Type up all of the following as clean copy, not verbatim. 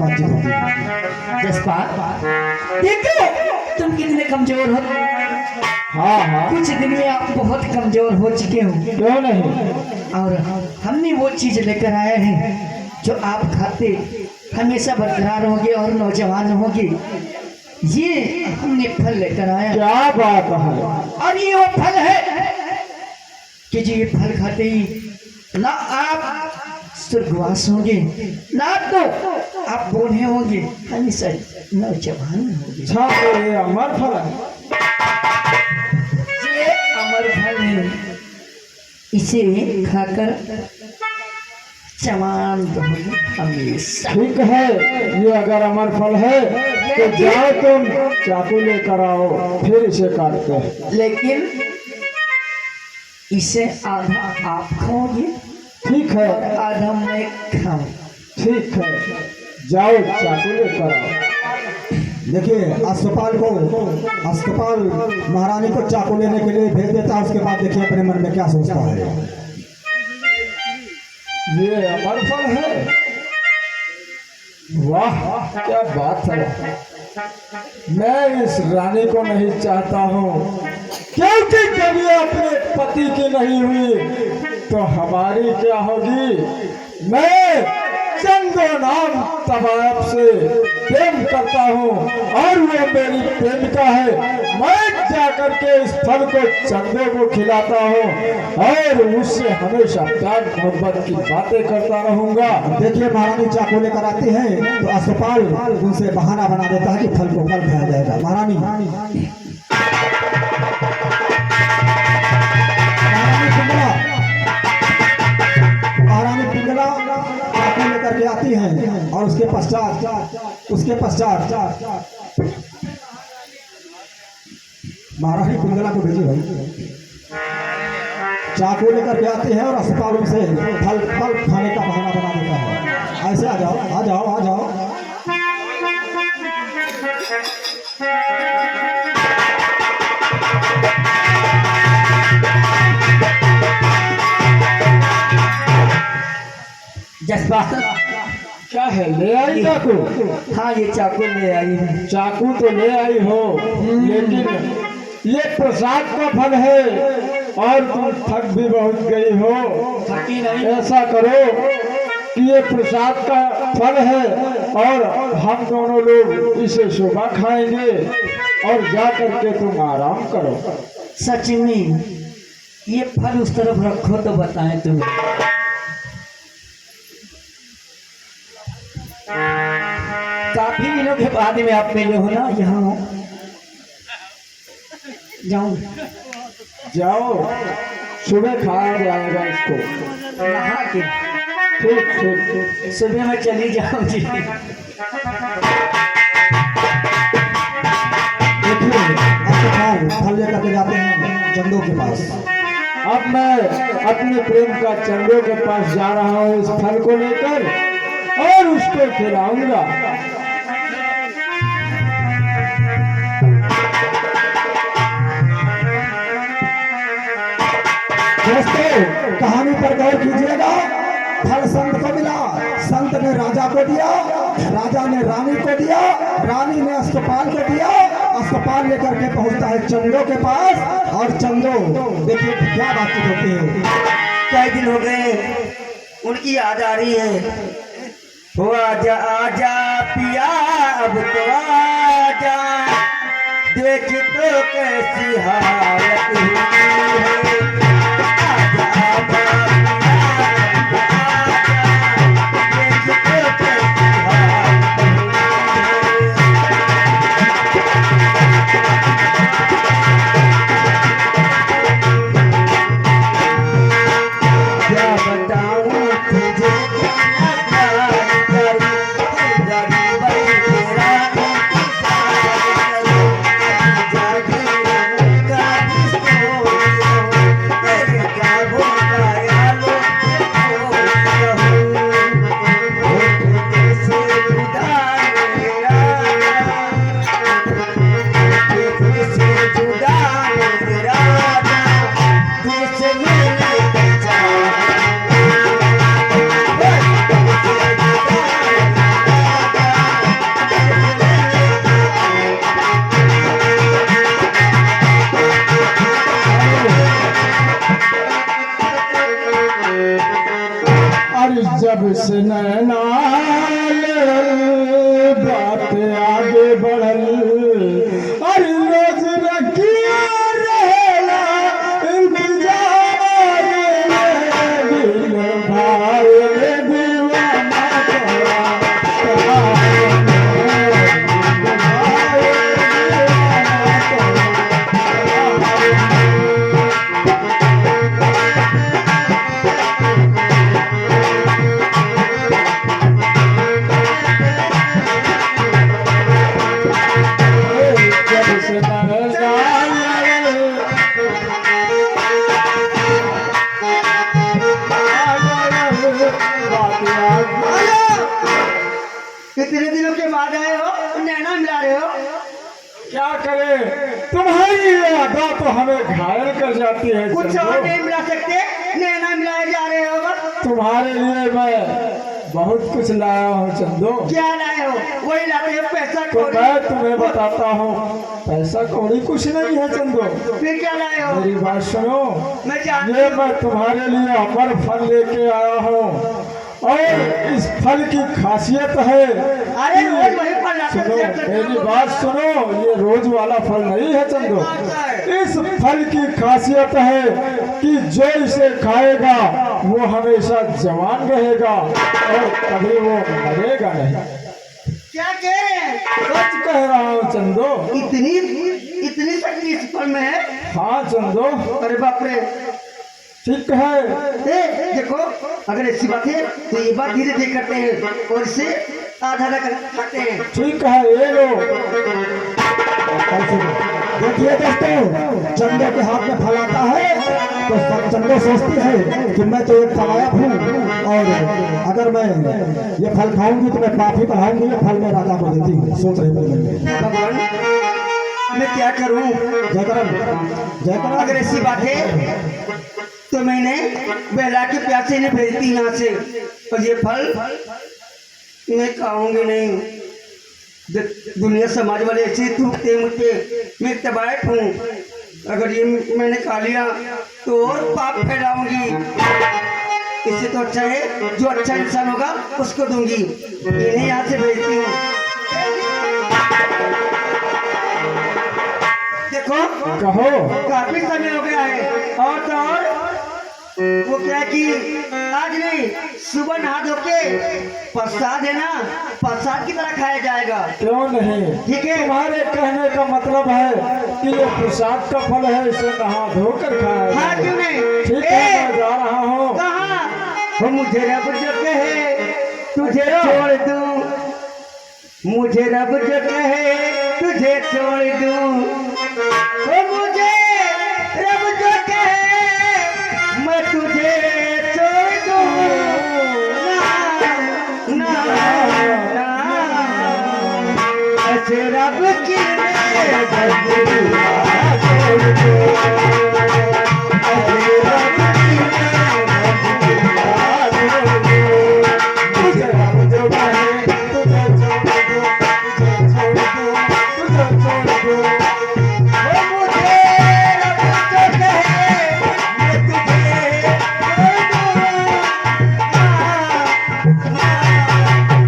बातचीत होती है। जसपाल, देखो तुम कितने कमजोर हो। हाँ हाँ, कुछ दिन में आप बहुत कमजोर हो चुके हो क्यों नहीं। और हमने वो चीज लेकर आए हैं जो आप खाते हमेशा बरकरार होगे और नौजवान होगे। ये हमने फल लेकर आए हैं। क्या बात है। और ये वो फल है कि जी ये फल खाते ही ना आप स्वर्गवास होंगे ना तो आप बूढ़े होंगे, हमेशा नौजवान होंगे। अच्छा तो ये अमर फल है। ये अमर फल है, इसे खाकर जवान रहोगे हमेशा। ठीक है, ये अगर अमर फल है तो जाओ तुम चाकू लेकर आओ, फिर इसे काटते हैं। लेकिन इसे आधा आप खाओगे ठीक और है, आधा मैं खाऊं। ठीक है, जाओ चाकू लेकर आओ। देखिए अस्पताल महारानी को चाकू लेने के लिए भेज देता है। उसके बाद देखिए अपने मन में क्या सोचता है। ये अमर फल है। वाह क्या बात है। मैं इस रानी को नहीं चाहता हूँ, क्योंकि जब ये अपने पति की नहीं हुई तो हमारी क्या होगी। मैं चंदो नाम तवायब से प्रेम करता हूँ और वो मेरी प्रेमिका है। मैं जाकर के इस फल को चंदो को खिलाता हूँ और उससे हमेशा प्यार मोहब्बत की बातें करता रहूंगा। देखिए महारानी चाकू लेकर आती है तो अस्पताल उनसे बहाना बना देता है कि फल को कल खाया जाएगा। महारानी पिंगला चाकू लेकर के आती है और उसके पश्चात महारानी पिंगला को भेजी भाई चाकू लेकर के आती है और अस्पताल से फल खाने का बहाना बना देता है। ऐसे आ जाओ। जसपाल, क्या है, ले आई चाकू। हाँ ये चाकू ले आई है। चाकू तो ले आई हो, लेकिन ये प्रसाद का फल है और तुम थक भी बहुत गई हो। थकी नहीं। ऐसा करो कि ये प्रसाद का फल है और हम दोनों लोग इसे सुबह खाएंगे और जा करके तुम आराम करो। सच में ये फल उस तरफ रखो तो बताएं तुम्हें। काफी दिनों के बाद में आप मिले हो ना, यहाँ हो जाऊं जाओ, सुबह खाया जाएगा इसको। नहा के ठीक ठीक ठीक। सुबह में चली जाऊं जी। देखिए अस्पताल फल लेकर के जाते हैं चंदो के पास। अब मैं अपने प्रेम का चंदो के पास जा रहा हूँ इस फल को लेकर और उसको खिलाऊंगा। दोस्तों कहानी पर गौर कीजिएगा। फल संत को मिला, संत ने राजा को दिया, राजा ने रानी को दिया, रानी ने अस्पताल को दिया, अस्पताल लेकर के पहुंचता है चंदो के पास और चंदो देखिए क्या बातचीत होती है। कई दिन हो गए उनकी याद आ रही है। वो आजा आजा पिया अब तो आजा, देख तो कैसी हालत हुई है। आजा आजा पिया अब तो आजा, देख तो कैसी हालत हुई है। क्या बताऊं तुझे जब से नैना लड़ल, बात आगे बढ़ल, अरे रोज रखिया रहेला इंतजार रे, दिल भाई रे दीवाना तोरा, दिल भाई रे जब से नैना कितने दिनों के बाद आए हो, नैना मिला रहे हो? क्या करे, तुम्हारी ये अदा तो हमें घायल कर जाती है कुछ चंदू। और नहीं मिला सकते, नैना मिलाए जा रहे हो बस। तुम्हारे लिए मैं बहुत कुछ लाया हूँ चंदू। क्या लाए हो? वही लाते हो, पैसा तो कौड़ी। मैं तुम्हें बताता हूँ, पैसा कौड़ी कुछ नहीं है चंदू। फिर क्या लाए हो? मेरी बात सुनो, मैं जानती ये हूँ। मैं तुम्हारे लिए अमर फल लेके आया हूँ, और इस फल की खासियत है। अरे रोज वही फल लाते सुनो, हो। मेरी बात सुनो, ये रोज वाला फल नहीं है चंदू। इस फल की खासियत है कि जो इसे खाएगा वो हमेशा जवान रहेगा और कभी वो मरेगा नहीं। क्या कह रहे हैं? सच कह रहा हूँ चंदू। इतनी इतनी शक्ति इस फल में है? हाँ चंदू, अरे बाप रे। ठीक है। देखो, अगर ऐसी बात है तो ये बात धीरे धीरे करते हैं और इसे आधा आधा खाते हैं। ठीक है, ये लो। देखिए दोस्तों, चंदो के हाथ में फल आता है तो चंदो सोचती है कि मैं तो एक फलायक हूँ, और अगर मैं ये फल खाऊंगी तो मैं पाप ही बढ़ाऊंगी, ये फल मैं राजा को देती हूँ। सोच रहे हैं भगवान, मैं क्या करूं? जयकरण, जयकरण। अगर ऐसी बात है तो मैंने बेला के प्यासे ने भेज दी यहाँ से, और ये फल मैं खाऊंगी नहीं। दुनिया समाज वाले ऐसे थूकते मुझे, मैं तबायत हूँ। अगर ये मैंने खा लिया तो और पाप फैलाऊंगी। इससे तो अच्छा है जो अच्छा इंसान होगा उसको दूंगी। इन्हें यहाँ से भेजती हूँ। देखो, कहो। काफी समय हो गया है, और तो और वो क्या है कि आज नहीं, सुबह नहा धो के प्रसाद है ना, प्रसाद की तरह खाया जाएगा। क्यों नहीं? ठीक है। तुम्हारे कहने का मतलब है कि ये प्रसाद का फल है, इसे नहा धोकर खाया हाँ, जाए। क्यों नहीं? ठीक है, मैं जा रहा हूँ। कहाँ? वो मुझे रब जो कहे तुझे छोड़ दूं, मुझे रब जो कहे तुझे छोड़ दूं, वो मुझे रब जो कहे मैं तुझे छोड़ दूं। ना ना ना, ऐसे रब की मैं बंदगी छोड़ दूं, ऐसे रब की मैं बंदगी तुझे रब जो कहे तुझे छोड़ दूं, तुझे छोड़ दूं, तुझे छोड़ दूं। वो मुझे रब जो कहे मैं तुझे छोड़ दूं। ना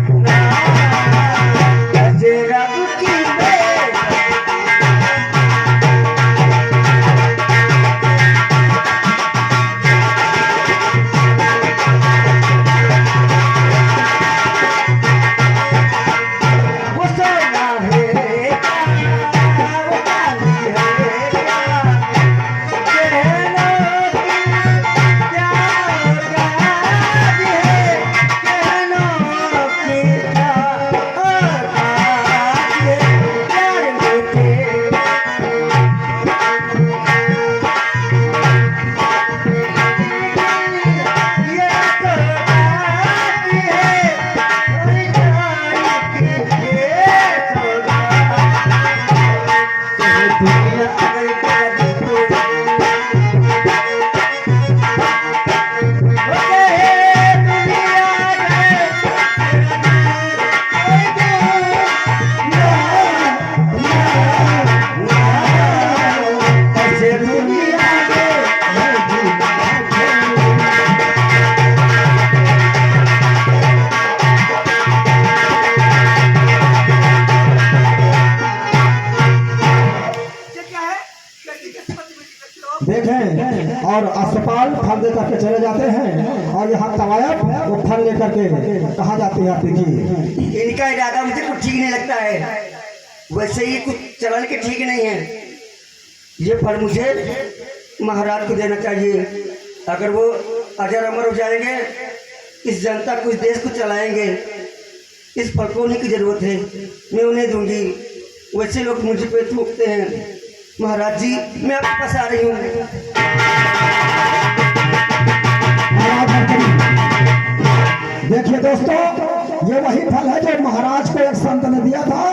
ना ना, ऐसे रब की मैं और अस्पताल फल दे करके चले जाते हैं और यहाँ तवायफ वो फल लेकर के कहाँ जाते हैं आप देखिए। इनका इरादा मुझे कुछ ठीक नहीं लगता है, वैसे ही कुछ चलन के ठीक नहीं है। ये फल मुझे महाराज को देना चाहिए, अगर वो अजर अमर हो जाएंगे, इस जनता को, इस देश को चलाएंगे, इस फल को उन्हीं की जरूरत है, मैं उन्हें दूंगी। वैसे लोग मुझे पे थूकते हैं। महाराज जी मैं आपके पास आ रही हूँ। देखिए दोस्तों, ये वही फल है जो महाराज को एक संत ने दिया था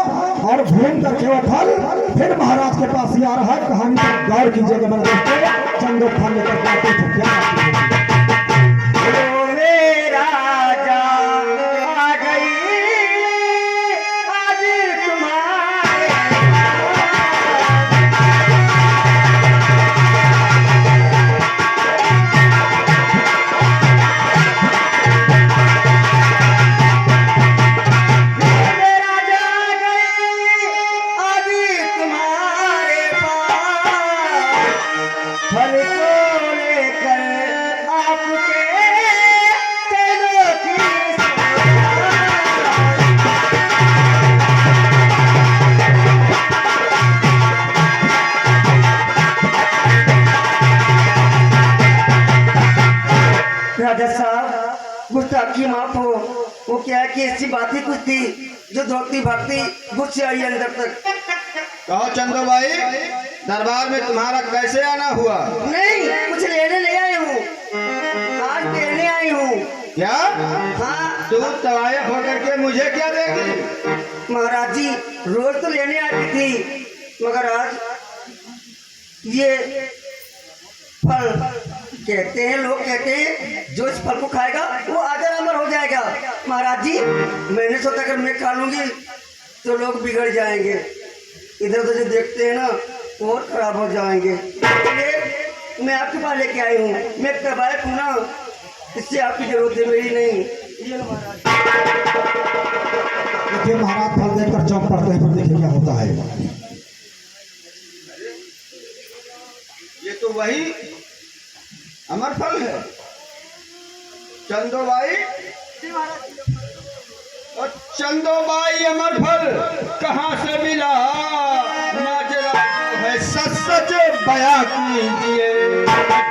और घूम करके वो फल फिर महाराज के पास ही आ रहा है। कहानी पर गौर कीजिएगा मेरे दोस्तों, चंदो फल लेकर के आते थे क्या बात है। राजा साहब गुस्ताखी माफ हो, वो क्या है कि ऐसी बात ही कुछ थी जो धोती भागती गुस्से आई अंदर तक। कहो चंदो भाई, दरबार में तुम्हारा कैसे आना हुआ? नहीं, कुछ लेने नहीं आई हूँ, आज देने आई हूँ। क्या? हाँ तू तवायफ होकर के मुझे क्या देगी? महाराज जी, रोज तो लेने आती थी, मगर आज ये फल, कहते हैं लोग कहते हैं जो इस फल को खाएगा वो अजर अमर हो जाएगा। महाराज जी मैंने सोचा अगर मैं खा लूंगी तो लोग बिगड़ जाएंगे, इधर उधर जो देखते हैं ना और खराब हो जाएंगे, इसलिए मैं आपके पास लेके आई हूँ। मैं तबायफ हूँ ना, इससे आपकी जरूरत है, मेरी नहीं। ये लो महाराज। देखिए महाराज फल देकर चौक पड़ते हैं, पर देखिए क्या होता है। ये तो वही अमर फल है चंदो भाई। और चंदो भाई अमर फल कहाँ से मिला? माजरा है सच सच बयां कीजिए,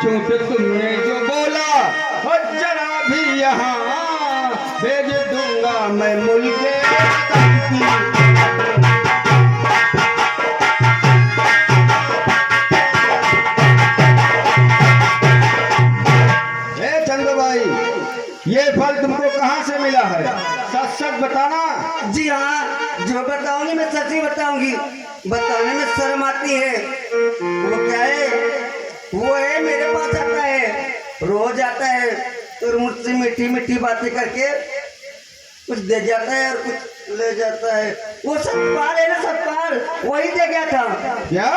झूठ तुमने जो बोला और जरा भी यहाँ भेज दूंगा मैं मुल्के की। ये फल तुमको कहाँ से मिला है? सच सच बताना। जी हाँ, जो बताऊंगी मैं सच ही बताऊंगी, बताने में शर्म आती है। वो क्या है, वो है मेरे पास आता है, रोज आता है और मुझसे मीठी मीठी बातें करके कुछ दे जाता है और कुछ ले जाता है। वो सतपाल है ना, सतपाल, वही दे गया था। क्या?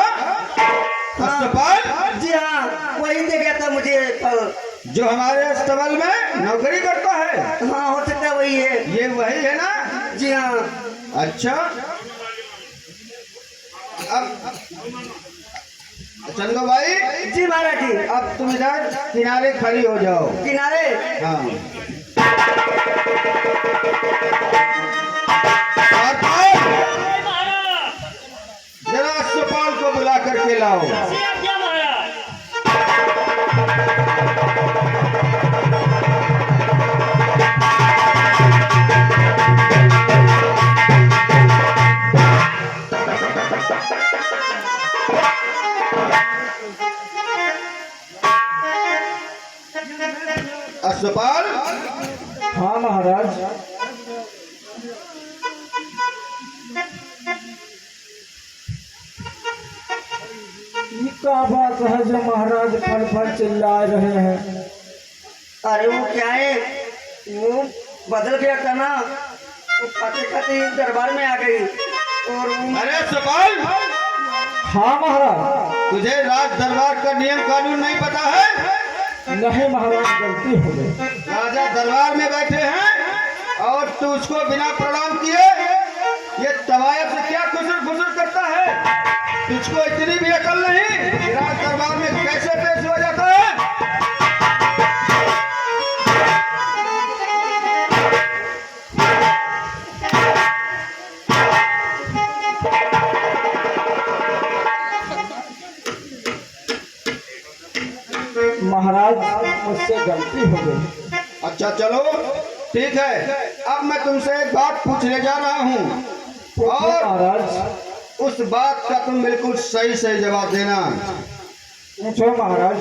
सतपाल? जी हाँ, वही दे गया था मुझे फल। जो हमारे अस्तबल में नौकरी करता है? हाँ हो सकता है वही है। ये वही है ना? जी हाँ। अच्छा, अब चंदो भाई। जी महाराज जी। अब तुम इधर किनारे खड़ी हो जाओ। किनारे? हाँ। जरा सुपाल को बुला करके लाओ। अस्पताल? हाँ महाराज। ये क्या बात है जो महाराज फल फल चिल्ला रहे हैं? अरे वो क्या है, वो बदल गया था ना, वो खाते खाते दरबार में आ गई और अरे अस्पताल? हाँ महाराज। तुझे राज दरबार का नियम कानून नहीं पता है? नहीं महाराज, गलती हो गई। राजा दरबार में बैठे हैं और तू उसको बिना प्रणाम किए ये तवायफ से क्या खुसर खुसर करता है? तुझको इतनी भी अकल नहीं? राज दरबार में कैसे पेश हो जाता है? अच्छा चलो ठीक है, अब मैं तुमसे एक बात पूछने जा रहा हूँ और महाराज उस बात का तुम बिल्कुल सही सही जवाब देना। पूछो महाराज।